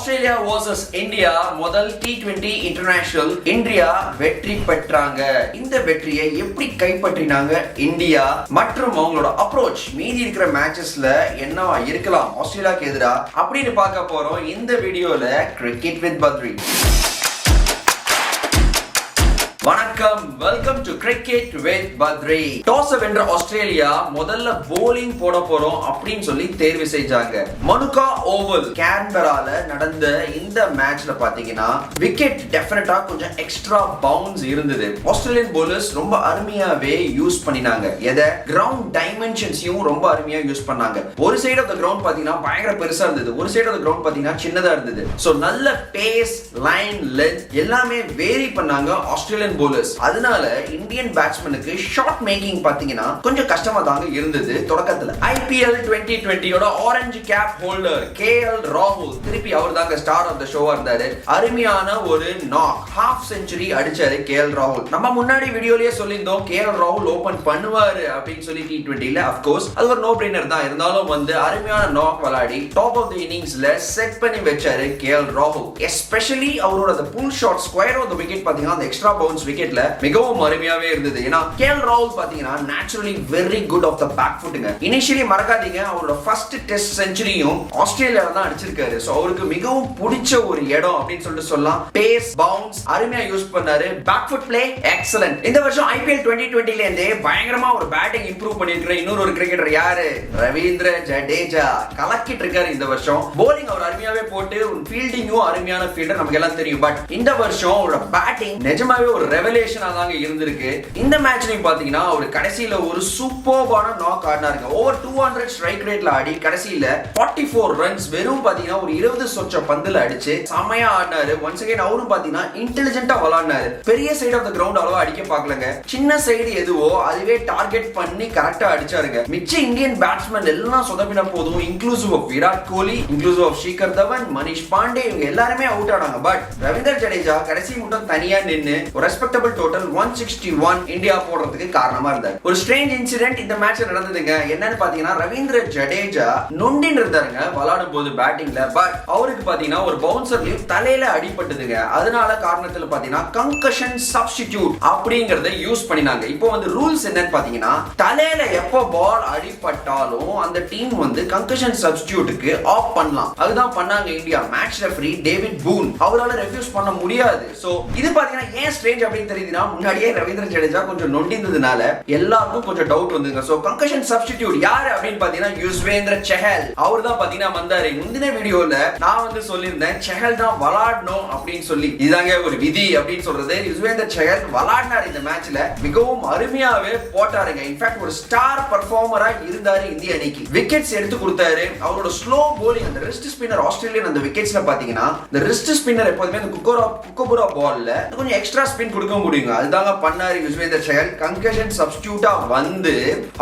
Australia vs India முதல் T20 international India வெற்றி பெற்றாங்க. இந்த வெற்றியை எப்படி கைப்பற்றினாங்க இந்தியா மற்றும் அவங்களோட அப்ரோச் மீதி இருக்கிற மேட்சஸ்ல என்னவா இருக்கலாம் ஆஸ்திரேலியாக்கு எதிரா அப்படின்னு பார்க்க போறோம் இந்த வீடியோல. Cricket with Badri. வணக்கம், welcome to cricket with Badri. Toss வென்ற ஆஸ்திரேலியா முதல்ல போலிங் போட போறோம் அப்படின்னு சொல்லி தேர்வு செஞ்சாங்க. மனுகா ஓவல் கேன்பரால நடந்த இந்த மேட்ச்ல பாத்தீங்கன்னா விக்கெட் டெஃபினட்டா கொஞ்சம் எக்ஸ்ட்ரா பவுன்ஸ் இருந்தது. ஆஸ்திரேலியன் bowlers ரொம்ப அருமையாவே யூஸ் பண்ணினாங்க. எதை கிரவுண்ட் டைமென்ஷன்ஸையும் ரொம்ப அருமையா யூஸ் பண்ணாங்க. ஒரு சைடு ஆஃப் தி கிரவுண்ட் பாத்தீங்கன்னா பயங்கர பெருசா இருந்தது, ஒரு சைடு ஆஃப் தி கிரவுண்ட் பாத்தீங்கன்னா சின்னதா இருந்தது. சோ நல்ல பேஸ், லைன், லென்த் எல்லாமே வேரி பண்ணாங்க ஆஸ்திரேலியன் bowlers. அதனால இந்தியன் பேட்ஸ்மேனுக்கு ஷாட் மேக்கிங் பாத்தீங்கன்னா கொஞ்சம் கஷ்டமா தாங்க இருந்தது தொடக்கத்துல. IPL 2020 ஓட ஆரஞ்சு கேப் ஹோல்டர் KL ராகுல் திருப்பி அவர் தாங்க ஸ்டார் ஆஃப் தி ஷோவா இருந்தாரு. அருமையான ஒரு நாக் ஹாஃப் செஞ்சுரி அடிச்சாரு KL ராகுல். நம்ம முன்னாடி வீடியோலயே சொல்லியிருந்தோம் KL ராகுல் ஓபன் பண்ணுவாரு அப்படின்னு சொல்லி T20ல. ஆஃப் கோர்ஸ் அது ஒரு நோ பிரெய்னர் தான். இருந்தாலும் வந்து அருமையான நாக் விளையாடி டாப் ஆஃப் தி இன்னிங்ஸ்ல செட் பண்ணி வச்சாரு KL ராகுல். எஸ்பெஷலி அவரோட அந்த pull shot square of the wicket பாத்தீங்கன்னா அந்த எக்ஸ்ட்ரா பவுன்ஸ் விக்கெட்ல மிகவும் அருமையாவே இருந்தது. ஏன்னா KL ராகுல் பாத்தீங்கன்னா naturally very good off the back ஃபுட்டுங்க. இனிஷியலி மறக்காதீங்க அவரோட ஃபர்ஸ்ட் டெஸ்ட் செஞ்சுரியும் ஆஸ்திரேலியால தான் அடிச்சிருக்காரு. சோ அவருக்கு மிகவும் பிடிச்ச ஒரு இடம் அப்படின்னு சொல்லிட்டு சொல்லலாம். பேஸ், பவுன்ஸ் அருமையா யூஸ் பண்ணாரு. Back foot play excellent. இந்த வருஷம் IPL 2020ல இருந்தே பயங்கரமா ஒரு பேட்டிங் இம்ப்ரூவ் பண்ணிருக்கிற இன்னொரு கிரிக்கெட்டர் யாரு? ரவீந்திர ஜடேஜா கலக்கிட்டு இருக்காரு இந்த வருஷம். போலிங் அவர் அருமையாவே போட்டு ஃபீல்டிங்கும் அருமையான ஃபீல்டர் நமக்கு எல்லாம் தெரியும். பட் இந்த வருஷம் அவரோட பேட்டிங் நிஜமாவே ஒரு ரெவலேஷனா தாங்க இருந்திருக்கு. இந்த மேட்ச்லயும் பாத்தீங்கன்னா அவர் கடைசியில ஒரு சூப்பர்பான நாக் ஆடினாருங்க. ஓவர் 200 ஸ்ட்ரைக் ரேட்ல ஆடி கடைசியில 44 ரன்ஸ் வெறும் பாத்தீங்கன்னா ஒரு 20 சொச்ச பந்துல அடிச்சு செமையா ஆடினாரு. ஒன்ஸ் அகைன் அவரும் பாத்தீங்கன்னா இன்டெலிஜென்ட்டா விளையாடினாரு. பெரிய சைடு ஆஃப் தி கிரவுண்ட் அவ்வளவா அடிக்க பார்க்கலங்க. சின்ன சைடு எதுவோ அதுவே டார்கெட் பண்ணி கரெக்டா அடிச்சாருங்க. மிச்ச இந்தியன் பேட்ஸ்மேன் எல்லாம் சொதப்பின போதும், inclusive of Virat Kohli, inclusive of Shikhar Dhawan, Manish Pandey இவங்க எல்லாருமே அவுட் ஆனாங்க. பட் ரவீந்திர ஜடேஜா கடைசி மட்டும் தனியா நின்னு ஒரு ரெஸ்பெக்டபிள் டோட்டல் 161 இந்தியா போடுறதுக்கு காரணமா இருந்தார். ஒரு ஸ்ட்ரேஞ்ச் இன்சிடென்ட் இந்த மேட்ச்ல நடந்ததுங்க. என்னன்னு பாத்தீங்கன்னா ரவீந்திர ஜடேஜா நொண்டின்னு இருந்தாருங்க விளையாடும் போது பேட்டிங்ல. பட் அவருக்கு பாத்தீங்கன்னா ஒரு பவுன்சர்லயும் தலையில அடிபட்டதுங்க. அதனால காரணத்துல பாத்தீங்கன்னா கன்கஷன் சப்ஸ்டிடியூட் அப்படிங்கறத யூஸ் பண்ணினாங்க. இப்போ வந்து ரூல்ஸ் என்னன்னு பாத்தீங்கன்னா தலையில எப்போ பால் அடிபட்டாலும் அந்த டீம் வந்து கன்கஷன் சப்ஸ்டிடியூட்டுக்கு ஆஃப் பண்ணலாம். அதுதான் பண்ணாங்க இந்தியா. மேட்ச் ரெஃபரி டேவிட் பூன் அவரால ரெஃப்யூஸ் பண்ண முடியாது. சோ இது பாத்தீங்கன்னா ஏன் ஸ்ட்ரேஞ்ச் அப்படின்னு தெரியுதுன்னா முன்னாடியே ரவீந்திர ஜடேஜா கொஞ்சம் நொண்டிந்ததுனால எல்லாருக்கும் கொஞ்சம் டவுட் வந்துங்க. சோ கன்கஷன் சப்ஸ்டிடியூட் யாரு அப்படின்னு பாத்தீங்கன்னா யுஸ்வேந்திர செஹல். அவர் தான் பாத்தீங்கன்னா வந்தாரு. முந்தின வீடியோல நான் வந்து சொல்லியிருந்தேன் செஹல் தான் விளையாடணும் அப்படின்னு சொல்லி. இதாங்க ஒரு விதி அப்படின்னு சொல்றது. யுஸ்வேந்திர செஹல் விளையாடினார் இந்த மேட்ச்ல. மிகவும் அருமையாவே போட்டாருங்க. இன்ஃபேக்ட் ஒரு ஸ்டார் பெர்ஃபார்மரா இருந்தாரு இந்திய அணிக்கு. விக்கெட்ஸ் எடுத்து கொடுத்தாரு. அவரோட ஸ்லோ போலிங் அந்த ரிஸ்ட் ஸ்பின்னர் ஆஸ்திரேலியன் அந்த விக்கெட்ஸ்ல பாத்தீங்கன்னா இந்த ரிஸ்ட் ஸ்பின்னர் எப்போதுமே அந்த குக்கபுரா பால்ல கொஞ்சம் எக்ஸ்ட்ரா ஸ்பின் கொடுக்க முடியுங்க. அதுதாங்க பண்ணாரு யுஸ்வேந்திர செஹல். கன்கஷன் சப்ஸ்டிடியூட்டா வந்து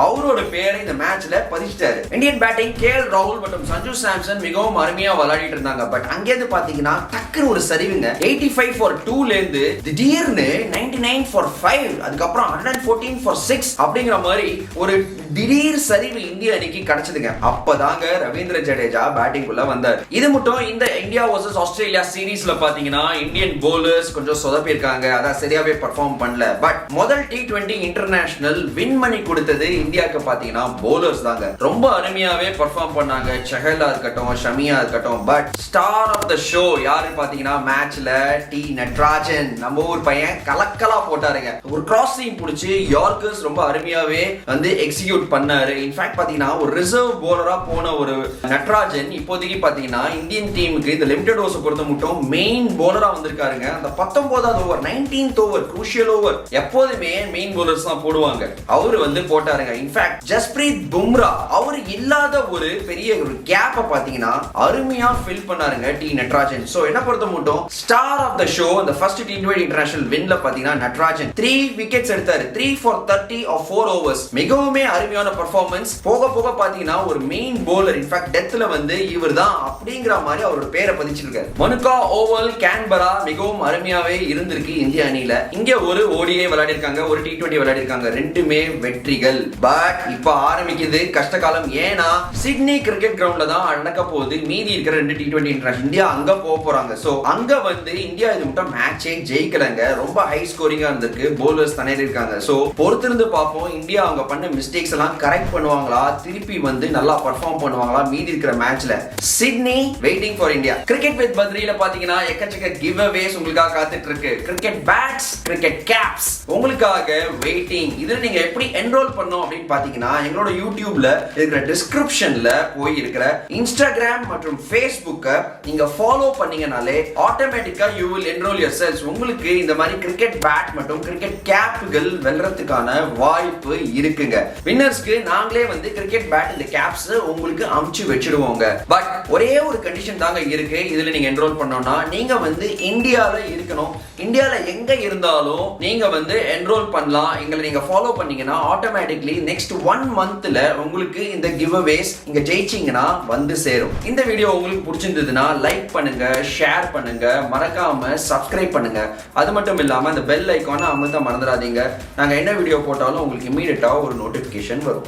அவரோட பேரை இந்த மேட்ச்ல பதிச்சிட்டாரு. இந்தியன் பேட்டிங் KL ராகுல் மற்றும் சஞ்சு சாம்சன் மிகவும் அருமையா விளையாடிட்டு இருந்தாங்க. பட் அங்க இருந்து பாத்தீங்கன்னா டக்குனு ஒரு சரிவுங்க. 85 for 2 ல இருந்து திடீர்னு 99 for 5 அதுக்கப்புறம் 114 for 6 அப்படிங்கிற மாதிரி ஒரு திடீர் சரிவு இந்திய அணிக்கு கிடைச்சதுங்க. அப்பதாங்க ரவீந்திர ஜடேஜா பேட்டிங் குள்ள வந்தார். இது மட்டும் இந்த இந்தியா vs ஆஸ்திரேலியா சீரீஸ்ல பாத்தீங்கன்னா இந்தியன் bowlers கொஞ்சம் சொதப்பி இருக்காங்க. அதான் சரியாவே பெர்ஃபார்ம் பண்ணல. பட் முதல் T20 இன்டர்நேஷனல் வின் பண்ணி கொடுத்தது இந்தியாக்கு பாத்தீங்கன்னா bowlers தாங்க. ரொம்ப அருமையாவே பெர்ஃபார்ம் பண்ணாங்க. செஹலா இருக்கட்டும், ஷமியா இருக்கட்டும். But star of the show யாரு பாத்தீங்கன்னா மேட்ச்ல டி நட்ராஜன். நம்ம ஊர் பையன் கலக்கலா போட்டாருங்க. ஒரு கிராஸிங் புடிச்சு யார்க்கர்ஸ் ரொம்ப அருமையாவே வந்து எக்ஸிக்யூட் பண்ணாரு. இன்ஃபேக்ட் பாத்தீங்கன்னா ஒரு ரிசர்வ் போலரா போன ஒரு நட்ராஜன் இப்போதைக்கு பாத்தீங்கன்னா இந்தியன் டீமுக்கு இந்த லிமிடெட் ஓவர்ஸ் பொறுத்த மட்டும் மெயின் போலரா வந்திருக்காருங்க. அந்த 19வது over 19th over crucial over எப்போதுமே மெயின் போலர்ஸ் தான் போடுவாங்க. அவரு வந்து போட்டாருங்க. இன்ஃபேக்ட் ஜஸ்பிரீத் பும்ரா அவர் இல்லாத ஒரு பெரிய ஒரு கேப்பை பாத்தீங்கன்னா அருமையா ஃபில் பண்ணாருங்க டி நட்ராஜன். சோ என்ன பொறுத்த மட்டும் ஸ்டார் ஆஃப் த ஷோ அந்த ஃபர்ஸ்ட் T20 இன்டர்நேஷனல் வின்ல பாத்தீங்கன்னா நட்ராஜன் 3 விக்கெட்ஸ் எடுத்தாரு. 3 for 30 of 4 overs. மிகவும் அருமையான பெர்ஃபார்மன்ஸ். போக போக பாத்தீங்கன்னா ஒரு மெயின் பவுலர், இன்ஃபேக்ட் டெத்ல வந்து இவர்தான் அப்படிங்கிற மாதிரி அவரோட பேரை பதிச்சிருக்காரு. மனுகா ஓவல் கேன்பரா மிகவும் அருமையாவே இருந்திருக்கு இந்திய அணியில. இங்க ஒரு ODI விளையாடி இருக்காங்க, ஒரு T20 விளையாடி இருக்காங்க. ரெண்டுமே வெற்றிகள். பட் இப்ப ஆரம்பிக்குது கஷ்டகாலம். ஏன்னா சிட்னி கிரிக்கெட் கிரவுண்ட்ல தான் நடக்க போகுது மீதி இருக்கிற 2 T20 இன்டர்நேஷனல். இந்தியா அங்க போறாங்க. சோ அங்க வந்து இந்தியா இது மட்டும் மேட்சே ஜெயிக்கலங்க. ரொம்ப ஹை ஸ்கோரிங்கா இருந்திருக்கு. பவுலர்ஸ் திணறி இருக்காங்க. சோ பொறுத்திருந்து பார்ப்போம் இந்தியா அவங்க பண்ண மிஸ்டேக்ஸ் எல்லாம் கரெக்ட் பண்ணுவாங்களா, திருப்பி வந்து நல்லா பெர்ஃபார்ம் பண்ணுவாங்களா மீதி இருக்கிற மேட்ச்ல. Sydney waiting for India. Cricket with பத்ரியில பாத்தீங்கன்னா எக்கச்சக்க கிவ் அவேஸ் உங்களுக்காக காத்துட்டு இருக்கு. கிரிக்கெட் பேட்ஸ், கிரிக்கெட் கேப்ஸ் உங்களுக்காக வெயிட்டிங். இதுல நீங்க எப்படி என்ரோல் பண்ணணும் அப்படின்னு பாத்தீங்கன்னா எங்களோட யூடியூப்ல இருக்கிற டிஸ்கிரிப்ஷன்ல போய் இருக்கிற இன்ஸ்டாகிராம் மற்றும் ஃபேஸ்புக்கை நீங்க ஃபாலோ பண்ணீங்கனாலே ஆட்டோமேட்டிக்கா யூ வில் என்ரோல் யுவர்செல்ஸ். உங்களுக்கு இந்த மாதிரி கிரிக்கெட் பேட் மற்றும் கிரிக்கெட் கேப்கள் வெல்றதுக்கான வாய்ப்பு இருக்குங்க. வின்னர்ஸ்க்கு நாங்களே வந்து கிரிக்கெட் பேட் இந்த கேப்ஸ் உங்களுக்கு அமுச்சு வச்சிடுவோங்க. பட் ஒரே ஒரு கண்டிஷன் தாங்க இருக்கு. இதுல நீங்க என்ரோல் பண்ணனும்னா நீங்க வந்து இந்தியால இருக்கணும். இந்தியால எங்க இருந்தாலும் நீங்க வந்து என்ரோல் பண்ணலாம். எங்களை நீங்க ஃபாலோ பண்ணீங்கன்னா ஆட்டோமேட்டிக்லி நெக்ஸ்ட் 1 மந்த்ல உங்களுக்கு இந்த கிவ் அவேஸ் இங்க ஜெயிச்சீங்கன்னா வந்து சேரும். இந்த வீடியோ உங்களுக்கு பிடிச்சிருந்ததுன்னா லைக் பண்ணுங்க, ஷேர் பண்ணுங்க, மறக்காம சப்ஸ்கிரைப் பண்ணுங்க. அது மட்டும் இல்லாம அந்த பெல் ஐகானை அமுத்த மறந்துடாதீங்க. நாங்க என்ன வீடியோ போட்டாலும் உங்களுக்கு இமீடியட்டா ஒரு நோட்டிபிகேஷன் வரும்.